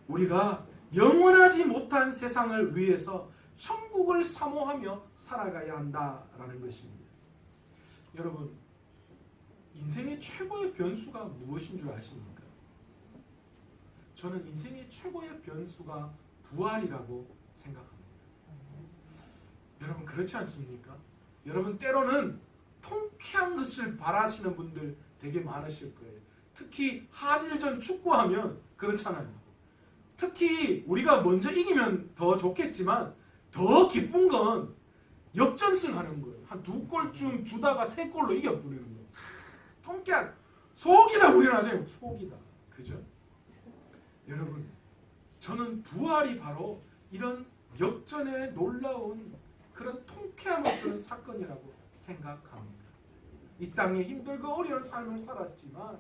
우리가 영원하지 못한 세상을 위해서 천국을 사모하며 살아가야 한다라는 것입니다. 여러분, 인생의 최고의 변수가 무엇인 줄 아십니까? 저는 인생의 최고의 변수가 부활이라고 생각합니다. 여러분, 그렇지 않습니까? 여러분, 때로는 통쾌한 것을 바라시는 분들 되게 많으실 거예요. 특히 한일전 축구하면 그렇잖아요. 특히 우리가 먼저 이기면 더 좋겠지만 더 기쁜 건 역전승하는 거예요. 한 2골쯤 주다가 3골로 이겨버리는 거예요. 통쾌한, 속이다 우리는 하잖아요. 속이다. 그죠? 여러분, 저는 부활이 바로 이런 역전의 놀라운 그런 통쾌함을 주는 사건이라고 생각합니다. 이 땅에 힘들고 어려운 삶을 살았지만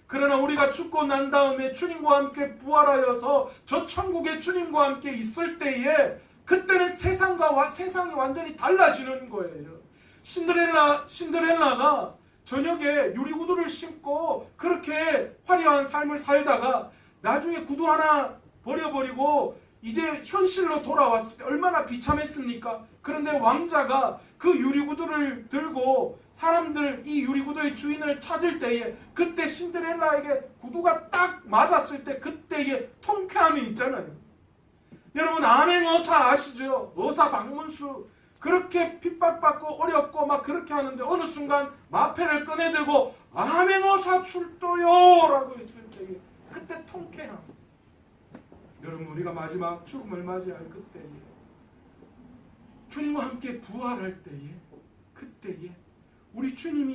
그러나 우리가 죽고 난 다음에 주님과 함께 부활하여서 저 천국에 주님과 함께 있을 때에 그때는 세상이 완전히 달라지는 거예요. 신데렐라가 저녁에 유리구두를 신고 그렇게 화려한 삶을 살다가 나중에 구두 하나 버려버리고 이제 현실로 돌아왔을 때 얼마나 비참했습니까? 그런데 왕자가 그 유리구두를 들고 사람들 이 유리구두의 주인을 찾을 때에 그때 신데렐라에게 구두가 딱 맞았을 때 그때의 통쾌함이 있잖아요. 여러분, 암행어사 아시죠? 어사 박문수 그렇게 핍박받고 어렵고 막 그렇게 하는데 어느 순간 마패를 꺼내들고 암행어사 출도요 라고 했을 때에 그때 통쾌함. 여러분, 우리가 마지막 죽음을 맞이할 그때에 주님과 함께 부활할 때에 그때에 우리 주님이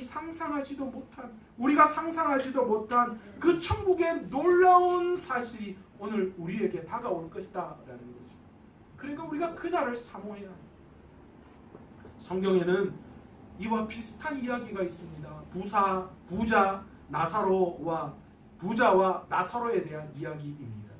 우리가 상상하지도 못한 그 천국의 놀라운 사실이 오늘 우리에게 다가올 것이다 라는 거죠. 그러니까 우리가 그날을 사모해야 합니다. 성경에는 이와 비슷한 이야기가 있습니다. 부자와 나사로에 대한 이야기입니다.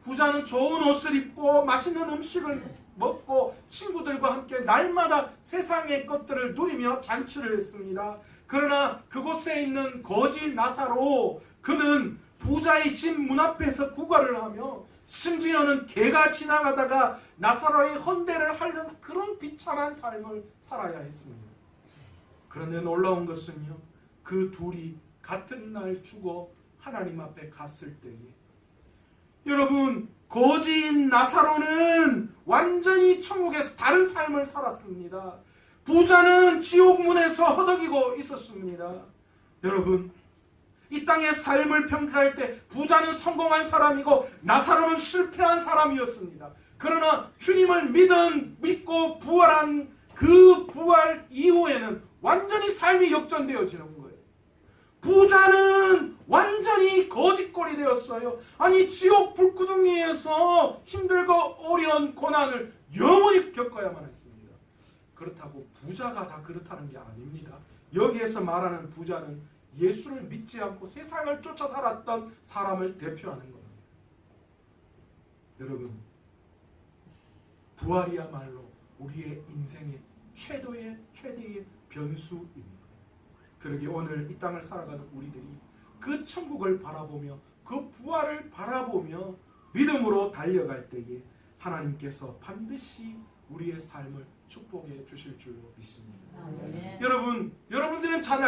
부자는 좋은 옷을 입고 맛있는 음식을 먹고 친구들과 함께 날마다 세상의 것들을 누리며 잔치를 했습니다. 그러나 그곳에 있는 거지 나사로, 그는 부자의 집 문 앞에서 구걸을 하며 심지어는 개가 지나가다가 나사로의 헌대를 하려는 그런 비참한 삶을 살아야 했습니다. 그런데 놀라운 것은요, 그 둘이 같은 날 죽어 하나님 앞에 갔을 때에 여러분, 거지인 나사로는 완전히 천국에서 다른 삶을 살았습니다. 부자는 지옥문에서 허덕이고 있었습니다. 여러분, 이 땅의 삶을 평가할 때 부자는 성공한 사람이고 나사로는 실패한 사람이었습니다. 그러나 주님을 믿고 부활한 그 부활 이후에는 완전히 삶이 역전되어지는 거예요. 부자는 완전히 거짓골이 되었어요. 아니, 지옥 불구덩이에서 힘들고 어려운 고난을 영원히 겪어야만 했습니다. 그렇다고 부자가 다 그렇다는 게 아닙니다. 여기에서 말하는 부자는 예수를 믿지 않고 세상을 쫓아 살았던 사람을 대표하는 겁니다. 여러분, 부활이야말로 우리의 인생의 최대의 변수입니다. 그러기에 오늘 이 땅을 살아가는 우리들이 그 천국을 바라보며 그 부활을 바라보며 믿음으로 달려갈 때에 하나님께서 반드시 우리의 삶을 축복해 주실 줄로 믿습니다. 여러분들은 잘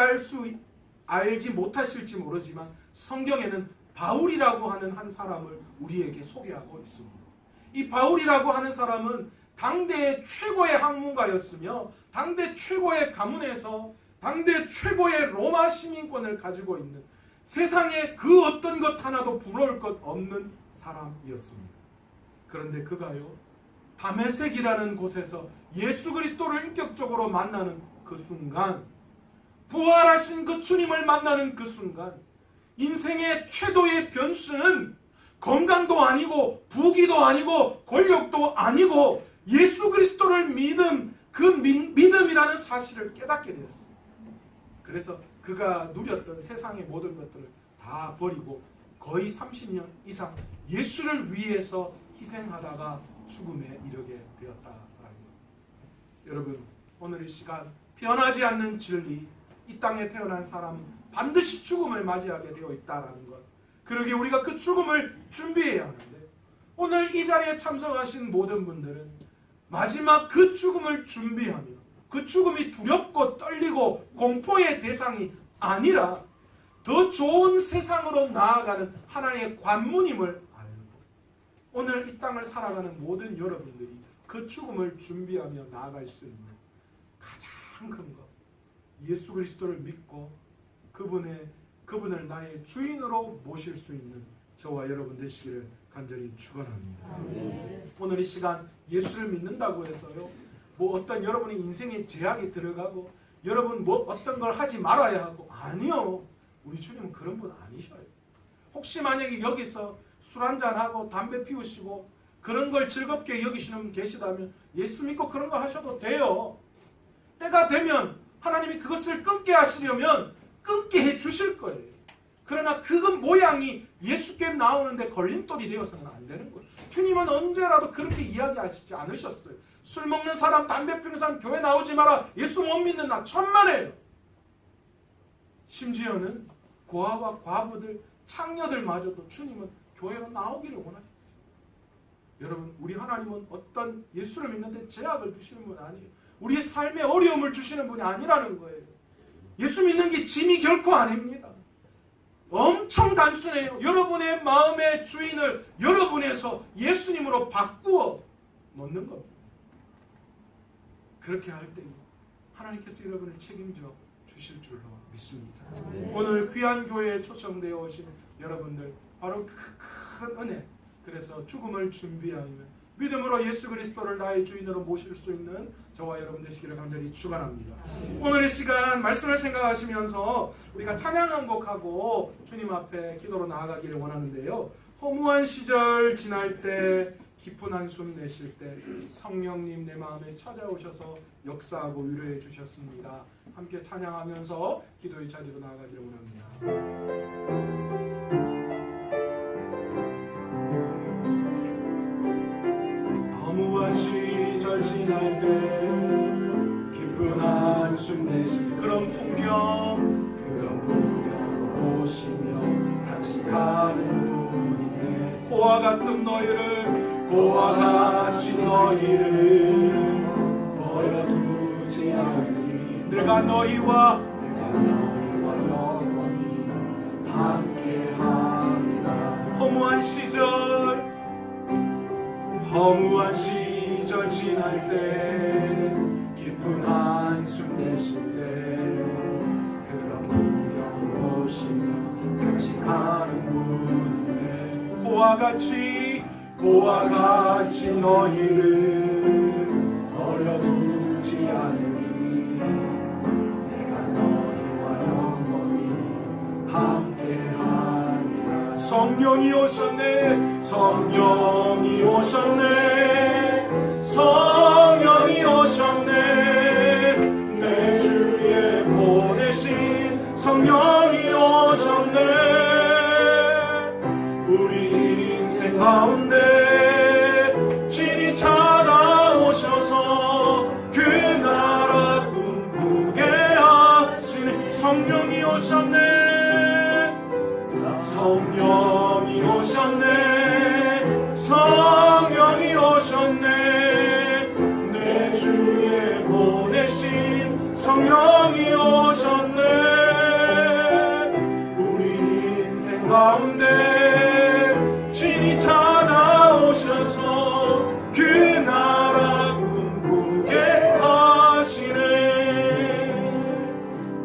알지 못하실지 모르지만 성경에는 바울이라고 하는 한 사람을 우리에게 소개하고 있습니다. 이 바울이라고 하는 사람은 당대의 최고의 학문가였으며 당대 최고의 가문에서 당대 최고의 로마 시민권을 가지고 있는 세상에 그 어떤 것 하나도 부러울 것 없는 사람이었습니다. 그런데 그가요, 다메섹이라는 곳에서 예수 그리스도를 인격적으로 만나는 그 순간 부활하신 그 주님을 만나는 그 순간 인생의 최도의 변수는 건강도 아니고 부귀도 아니고 권력도 아니고 예수 그리스도를 믿음이라는 사실을 깨닫게 되었어요. 그래서 그가 누렸던 세상의 모든 것들을 다 버리고 거의 30년 이상 예수를 위해서 희생하다가 죽음에 이르게 되었다라는 것. 여러분, 오늘 이 시간 변하지 않는 진리, 이 땅에 태어난 사람은 반드시 죽음을 맞이하게 되어 있다라는 것. 그러기에 우리가 그 죽음을 준비해야 하는데, 오늘 이 자리에 참석하신 모든 분들은 마지막 그 죽음을 준비하며 그 죽음이 두렵고 떨리고 공포의 대상이 아니라 더 좋은 세상으로 나아가는 하나님의 관문임을 알고, 오늘 이 땅을 살아가는 모든 여러분들이 그 죽음을 준비하며 나아갈 수 있는 가장 큰 것, 예수 그리스도를 믿고 그분을 나의 주인으로 모실 수 있는 저와 여러분 되시기를 간절히 축원합니다. 오늘 이 시간 예수를 믿는다고 해서요, 뭐 어떤 여러분의 인생에 제약이 들어가고 여러분 뭐 어떤 걸 하지 말아야 하고, 아니요. 우리 주님은 그런 분 아니셔요. 혹시 만약에 여기서 술 한잔하고 담배 피우시고 그런 걸 즐겁게 여기시는 분 계시다면 예수 믿고 그런 거 하셔도 돼요. 때가 되면 하나님이 그것을 끊게 하시려면 끊게 해 주실 거예요. 그러나 그 모양이 예수께 나오는데 걸림돌이 되어서는 안 되는 거예요. 주님은 언제라도 그렇게 이야기하시지 않으셨어요. 술 먹는 사람, 담배 피우는 사람 교회 나오지 마라, 예수 못 믿는 나 천만에요. 심지어는 고아와 과부들, 창녀들마저도 주님은 교회로 나오기를 원하셨어요. 여러분, 우리 하나님은 어떤 예수를 믿는데 제약을 주시는 분이 아니에요. 우리의 삶에 어려움을 주시는 분이 아니라는 거예요. 예수 믿는 게 짐이 결코 아닙니다. 엄청 단순해요. 여러분의 마음의 주인을 여러분에서 예수님으로 바꾸어 놓는 겁니다. 그렇게 할 때 하나님께서 여러분을 책임져 주실 줄로 믿습니다. 오늘 귀한 교회에 초청되어 오신 여러분들, 바로 큰 은혜, 그래서 죽음을 준비하며 믿음으로 예수 그리스도를 나의 주인으로 모실 수 있는 저와 여러분 되시기를 간절히 축원합니다. 오늘 이 시간 말씀을 생각하시면서 우리가 찬양 한 곡하고 주님 앞에 기도로 나아가기를 원하는데요. 허무한 시절 지날 때, 깊은 한숨 내쉴 때 성령님 내 마음에 찾아오셔서 역사하고 위로해 주셨습니다. 함께 찬양하면서 기도의 자리로 나아가기를 원합니다. 허무한 시절 지날 때 깊은 한숨 내쉴 그런 풍경 보시며 단식하는 분인데, 고와 같이 너희를 버려두지 않으니 내가 너희와 영원히 함께하리라. 허무한 시절 지날 때 깊은 한숨 내쉴 때 그런 풍경 보시며 단식하는 분인데, 고와 같이 너희를 버려두지 않으니 내가 너희와 영원히 함께하리라. 성령이 오셨네, 성령이 오셨네, 내 주에 보내신 성령이 오셨네. 우리 인생 가운데 친히 찾아오셔서 그 나라 꿈꾸게 하시는 성령이 오셨네, 성령이 오셨네, 내 주에 보내신 성령이 오셨네. 우리 인생 가운데 친히 찾아오셔서 그 나라 꿈꾸게 하시네.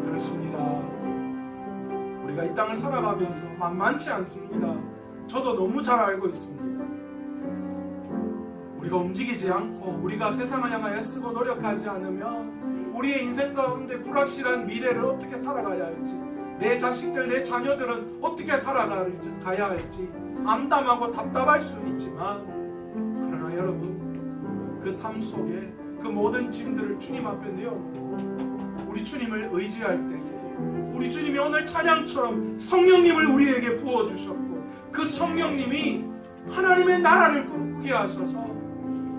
그렇습니다. 우리가 이 땅을 살아가면서 만만치 않습니다. 저도 너무 잘 알고 있습니다. 우리가 움직이지 않고 우리가 세상을 향하여 애쓰고 노력하지 않으면 우리의 인생 가운데 불확실한 미래를 어떻게 살아가야 할지, 내 자식들, 내 자녀들은 어떻게 살아가야 할지 암담하고 답답할 수 있지만, 그러나 여러분, 그 삶 속에 그 모든 짐들을 주님 앞에 내어놓고 우리 주님을 의지할 때에 우리 주님이 오늘 찬양처럼 성령님을 우리에게 부어주셨고, 그 성령님이 하나님의 나라를 꿈꾸게 하셔서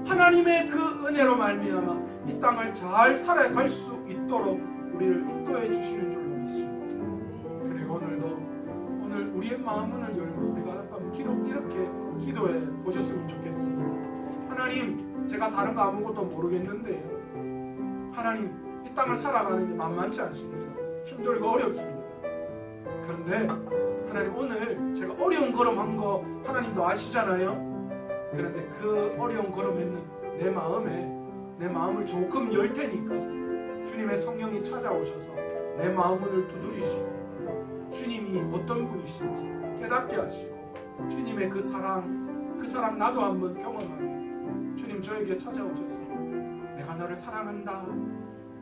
하나님의 그 은혜로 말미암아 이 땅을 잘 살아갈 수 있도록 우리를 인도해 주시는 줄로 믿습니다. 그리고 오늘 우리의 마음문을 열고 우리가 한번 이렇게 기도해 보셨으면 좋겠습니다. 하나님, 제가 다른 거 아무것도 모르겠는데요, 하나님, 이 땅을 살아가는 게 만만치 않습니다. 힘들고 어렵습니다. 그런데 하나님, 오늘 제가 어려운 걸음한 거 하나님도 아시잖아요. 그런데 그 어려운 걸음에는 내 마음을 조금 열 테니까 주님의 성령이 찾아오셔서 내 마음을 두드리시고 주님이 어떤 분이신지 깨닫게 하시고 주님의 그 사랑 나도 한번 경험하고, 주님 저에게 찾아오셔서 내가 너를 사랑한다,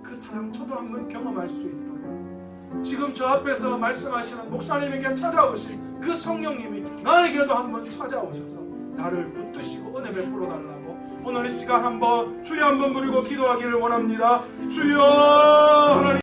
그 사랑 저도 한번 경험할 수 있도록 지금 저 앞에서 말씀하시는 목사님에게 찾아오신 그 성령님이 나에게도 한번 찾아오셔서 나를 붙드시고 은혜 베풀어 달라고 오늘 이 시간 한번 주여 한번 부르고 기도하기를 원합니다. 주여. 하나님